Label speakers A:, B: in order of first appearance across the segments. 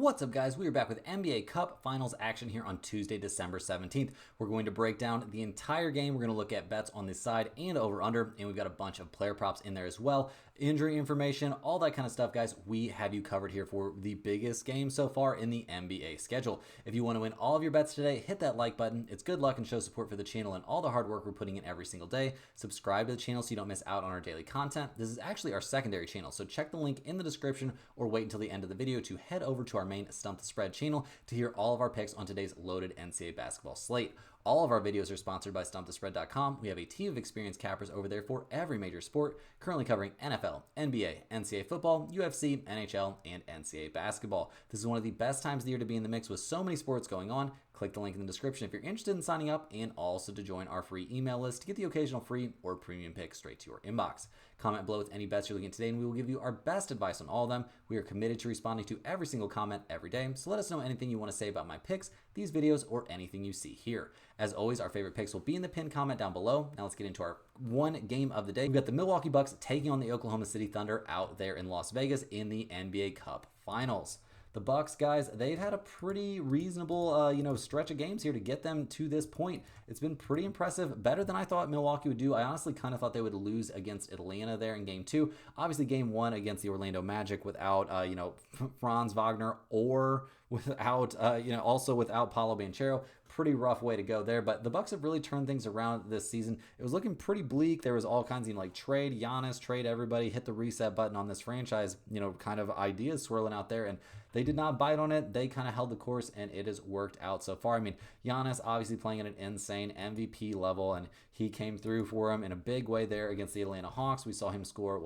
A: What's up, guys? We are back with NBA Cup Finals action here on Tuesday, December 17th. We're going to break down the entire game. We're going to look at bets on this side and over-under, and we've got a bunch of player props in there as well. Injury information, all that kind of stuff, guys. We have you covered here for the biggest game so far in the NBA schedule. If you want to win all of your bets today, hit that like button. It's good luck and shows support for the channel and all the hard work we're putting in every single day. Subscribe to the channel so you don't miss out on our daily content. This is actually our secondary channel, so check the link in the description or wait until the end of the video to head over to our main Stump the Spread channel to hear all of our picks on today's loaded NCAA basketball slate. All of our videos are sponsored by StumpTheSpread.com. We have a team of experienced cappers over there for every major sport, currently covering NFL, NBA, NCAA football, UFC, NHL, and NCAA basketball. This is one of the best times of the year to be in the mix with so many sports going on. Click the link in the description if you're interested in signing up and also to join our free email list to get the occasional free or premium pick straight to your inbox. Comment below with any bets you're looking at today and we will give you our best advice on all of them. We are committed to responding to every single comment every day, so let us know anything you want to say about my picks, these videos, or anything you see here. As always, our favorite picks will be in the pinned comment down below. Now let's get into our one game of the day. We've got the Milwaukee Bucks taking on the Oklahoma City Thunder out there in Las Vegas in the NBA Cup Finals. The Bucks, guys, they've had a pretty reasonable, stretch of games here to get them to this point. It's been pretty impressive, better than I thought Milwaukee would do. I honestly kind of thought they would lose against Atlanta there in Game 2. Obviously, Game 1 against the Orlando Magic without, Franz Wagner or without, also without Paolo Banchero. Pretty rough way to go there, but the Bucks have really turned things around this season. It was looking pretty bleak. There was all kinds of trade Giannis, trade everybody, hit the reset button on this franchise, kind of ideas swirling out there, and they did not bite on it. They kind of held the course, and it has worked out so far. I mean, Giannis obviously playing at an insane MVP level, and he came through for him in a big way there against the Atlanta Hawks. We saw him score,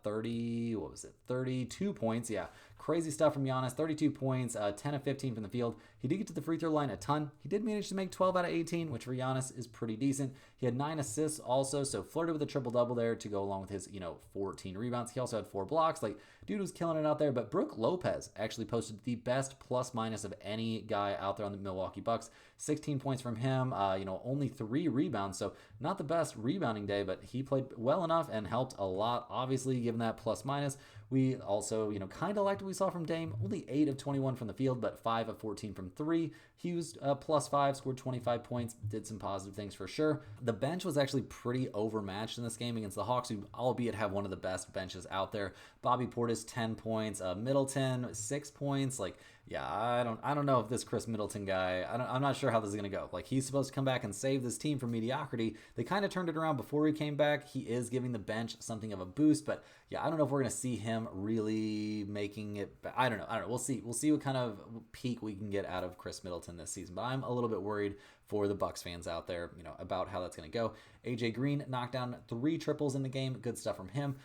A: 32 points. Yeah, crazy stuff from Giannis. 32 points, 10 of 15 from the field. He did get to the free throw line a ton. He did manage to make 12 out of 18, which for Giannis is pretty decent. He had 9 assists also, so flirted with a triple-double there to go along with his, 14 rebounds. He also had 4 blocks. Dude was killing it out there, but Brook Lopez actually posted the best plus-minus of any guy out there on the Milwaukee Bucks. 16 points from him, only 3 rebounds, so not the best rebounding day, but he played well enough and helped a lot, obviously, given that plus-minus. We also, kind of liked what we saw from Dame. Only 8 of 21 from the field, but 5 of 14 from 3. He was +5, scored 25 points, did some positive things for sure. The bench was actually pretty overmatched in this game against the Hawks, who albeit have one of the best benches out there. Bobby Portis, 10 points. Middleton, 6 points. I don't know if this Chris Middleton guy, I'm not sure how this is going to go. He's supposed to come back and save this team from mediocrity. They kind of turned it around before he came back. He is giving the bench something of a boost, but yeah, I don't know if we're going to see him really making it. I don't know. We'll see. We'll see what kind of peak we can get out of Chris Middleton this season, but I'm a little bit worried for the Bucks fans out there, about how that's going to go. AJ Green knocked down 3 triples in the game. Good stuff from him.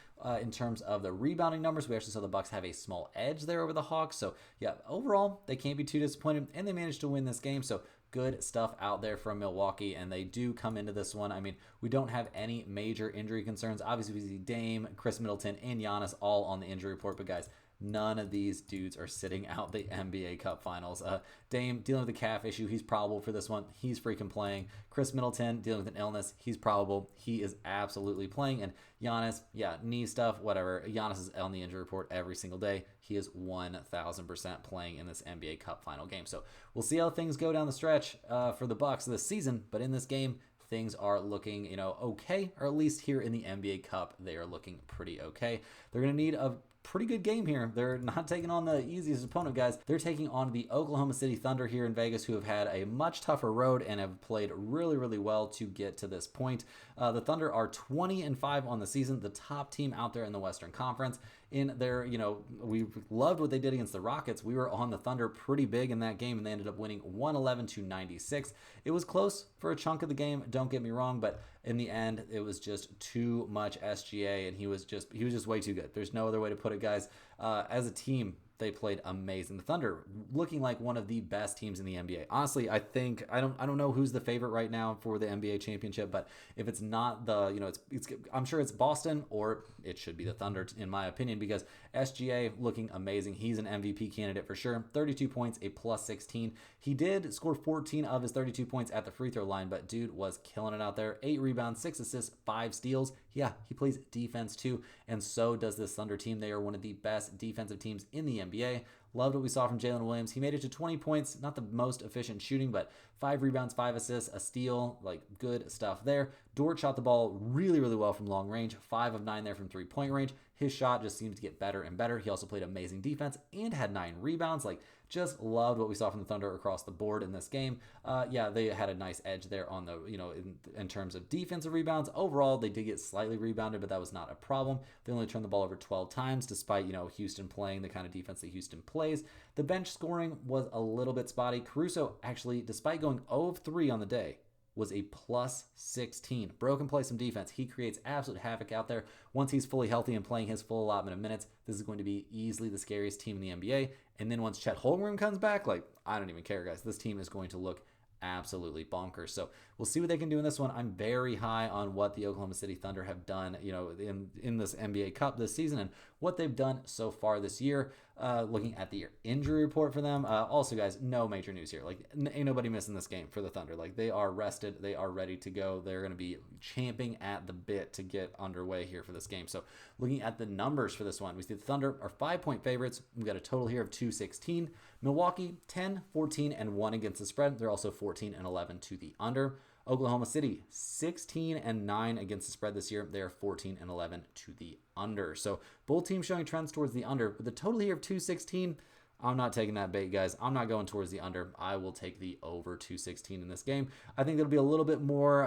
A: In terms of the rebounding numbers, we actually saw the Bucks have a small edge there over the Hawks. So yeah, overall, they can't be too disappointed, and they managed to win this game. So good stuff out there from Milwaukee, and they do come into this one. I mean, we don't have any major injury concerns. Obviously, we see Dame, Chris Middleton, and Giannis all on the injury report, but guys, none of these dudes are sitting out the NBA Cup Finals. Dame dealing with a calf issue. He's probable for this one. He's freaking playing. Chris Middleton dealing with an illness. He's probable. He is absolutely playing. And Giannis, knee stuff, whatever. Giannis is on the injury report every single day. He is 1,000% playing in this NBA Cup Final game. So we'll see how things go down the stretch for the Bucks this season. But in this game, things are looking, okay, or at least here in the NBA Cup, they are looking pretty okay. They're going to need a pretty good game here. They're not taking on the easiest opponent, guys. They're taking on the Oklahoma City Thunder here in Vegas, who have had a much tougher road and have played really, really well to get to this point. The Thunder are 20-5 on the season, the top team out there in the Western Conference. In their, we loved what they did against the Rockets. We were on the Thunder pretty big in that game, and they ended up winning 111-96. It was close for a chunk of the game, don't get me wrong, but in the end, it was just too much SGA, and he was just way too good. There's no other way to put it, guys. As a team, they played amazing. The Thunder looking like one of the best teams in the NBA. Honestly, I think I don't know who's the favorite right now for the NBA championship, but if it's not the, I'm sure it's Boston, or it should be the Thunder in my opinion, because SGA looking amazing. He's an MVP candidate for sure. 32 points, a +16. He did score 14 of his 32 points at the free throw line, but dude was killing it out there. 8 rebounds, 6 assists, 5 steals. Yeah, he plays defense too, and so does this Thunder team. They are one of the best defensive teams in the NBA. Loved what we saw from Jalen Williams. He made it to 20 points, not the most efficient shooting, but 5 rebounds, 5 assists, a steal, like good stuff there. Dort shot the ball really, really well from long range, 5 of 9 there from 3-point range. His shot just seems to get better and better. He also played amazing defense and had 9 rebounds. Like, just loved what we saw from the Thunder across the board in this game. Yeah, they had a nice edge there on the, in terms of defensive rebounds. Overall, they did get slightly rebounded, but that was not a problem. They only turned the ball over 12 times, despite, Houston playing the kind of defense that Houston plays. The bench scoring was a little bit spotty. Caruso, actually, despite going 0 of 3 on the day, was a plus 16. Broken play some defense. He creates absolute havoc out there. Once he's fully healthy and playing his full allotment of minutes, this is going to be easily the scariest team in the NBA. And then once Chet Holmgren comes back, I don't even care, guys. This team is going to look absolutely bonkers. So we'll see what they can do in this one. I'm very high on what the Oklahoma City Thunder have done, in this NBA Cup this season and what they've done so far this year. Looking at the injury report for them. Also, guys, no major news here. Ain't nobody missing this game for the Thunder. They are rested. They are ready to go. They're going to be champing at the bit to get underway here for this game. So looking at the numbers for this one, we see the Thunder are 5-point favorites. We've got a total here of 216. Milwaukee, 10, 14, and 1 against the spread. They're also 14 and 11 to the under. Oklahoma City, 16 and 9 against the spread this year. They are 14 and 11 to the under. So both teams showing trends towards the under. With the total here of 216, I'm not taking that bait, guys. I'm not going towards the under. I will take the over 216 in this game. I think it'll be a little bit more,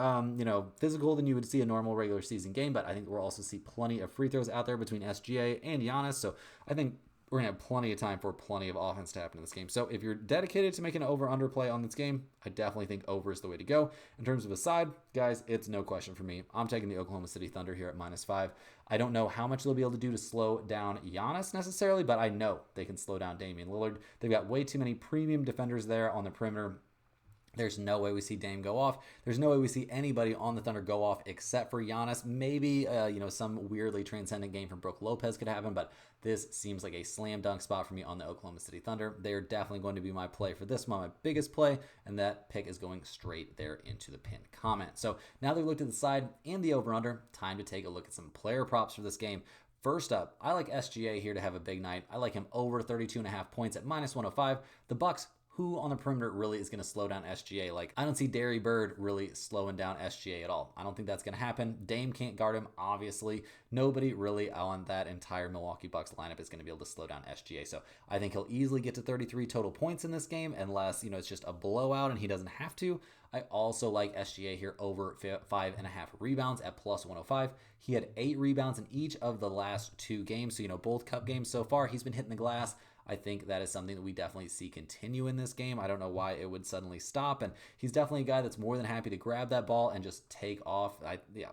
A: physical than you would see a normal regular season game, but I think we'll also see plenty of free throws out there between SGA and Giannis. So I think we're going to have plenty of time for plenty of offense to happen in this game. So if you're dedicated to making an over-under play on this game, I definitely think over is the way to go. In terms of a side, guys, it's no question for me. I'm taking the Oklahoma City Thunder here at -5. I don't know how much they'll be able to do to slow down Giannis necessarily, but I know they can slow down Damian Lillard. They've got way too many premium defenders there on the perimeter. There's no way we see Dame go off. There's no way we see anybody on the Thunder go off except for Giannis. Maybe, some weirdly transcendent game from Brook Lopez could happen, but this seems like a slam dunk spot for me on the Oklahoma City Thunder. They're definitely going to be my play for this one, my biggest play, and that pick is going straight there into the pinned comment. So now that we've looked at the side and the over-under, time to take a look at some player props for this game. First up, I like SGA here to have a big night. I like him over 32.5 points at -105. The Bucks, who on the perimeter really is going to slow down SGA? I don't see Derry Bird really slowing down SGA at all. I don't think that's going to happen. Dame can't guard him, obviously. Nobody really on that entire Milwaukee Bucks lineup is going to be able to slow down SGA. So I think he'll easily get to 33 total points in this game unless, it's just a blowout and he doesn't have to. I also like SGA here over 5.5 rebounds at +105. He had 8 rebounds in each of the last 2 games. So, both cup games so far, he's been hitting the glass. I think that is something that we definitely see continue in this game. I don't know why it would suddenly stop, and he's definitely a guy that's more than happy to grab that ball and just take off.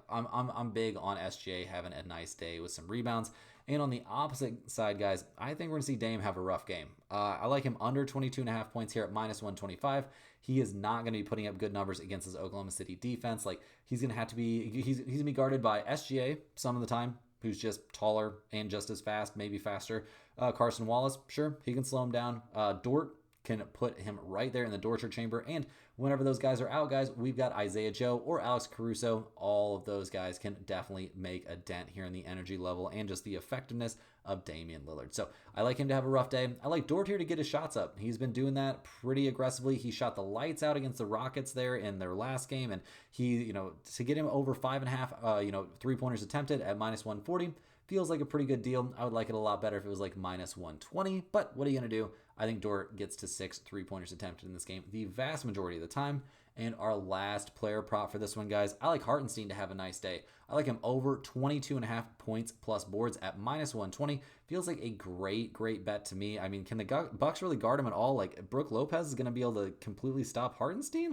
A: I'm big on SGA having a nice day with some rebounds. And on the opposite side, guys, I think we're going to see Dame have a rough game. I like him under 22.5 points here at -125. He is not going to be putting up good numbers against his Oklahoma City defense. He's going to have to be, he's going to be guarded by SGA some of the time, who's just taller and just as fast, maybe faster. Carson Wallace, sure, he can slow him down. Dort can put him right there in the torture chamber. And whenever those guys are out, guys, we've got Isaiah Joe or Alex Caruso. All of those guys can definitely make a dent here in the energy level and just the effectiveness of Damian Lillard. So I like him to have a rough day. I like Dort here to get his shots up. He's been doing that pretty aggressively. He shot the lights out against the Rockets there in their last game. And he, to get him over 5.5, 3-pointers attempted at -140, feels like a pretty good deal. I would like it a lot better if it was -120, but what are you going to do? I think Dort gets to 6 3-pointers attempted in this game the vast majority of the time. And our last player prop for this one, guys, I like Hartenstein to have a nice day. I like him over 22.5 points plus boards at -120. Feels like a great bet to me. I mean, can the Bucks really guard him at all? Brook Lopez is going to be able to completely stop Hartenstein?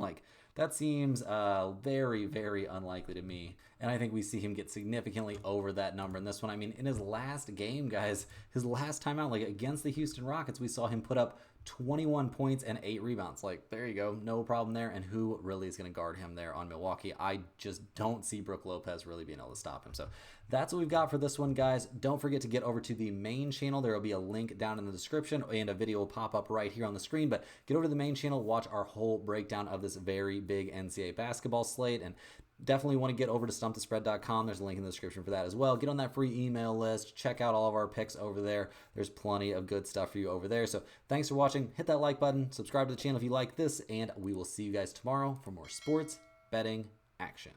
A: That seems very unlikely to me. And I think we see him get significantly over that number in this one. I mean, in his last game, guys, his last time out, against the Houston Rockets, we saw him put up 21 points and 8 rebounds. There you go. No problem there. And who really is going to guard him there on Milwaukee? I just don't see Brook Lopez really being able to stop him. So that's what we've got for this one, guys. Don't forget to get over to the main channel. There will be a link down in the description and a video will pop up right here on the screen. But get over to the main channel, watch our whole breakdown of this very big NCAA basketball slate. And Definitely want to get over to stumpthespread.com. There's a link in the description for that as well. Get on that free email list. Check out all of our picks over there. There's plenty of good stuff for you over there. So thanks for watching. Hit that like button. Subscribe to the channel if you like this. And we will see you guys tomorrow for more sports betting action.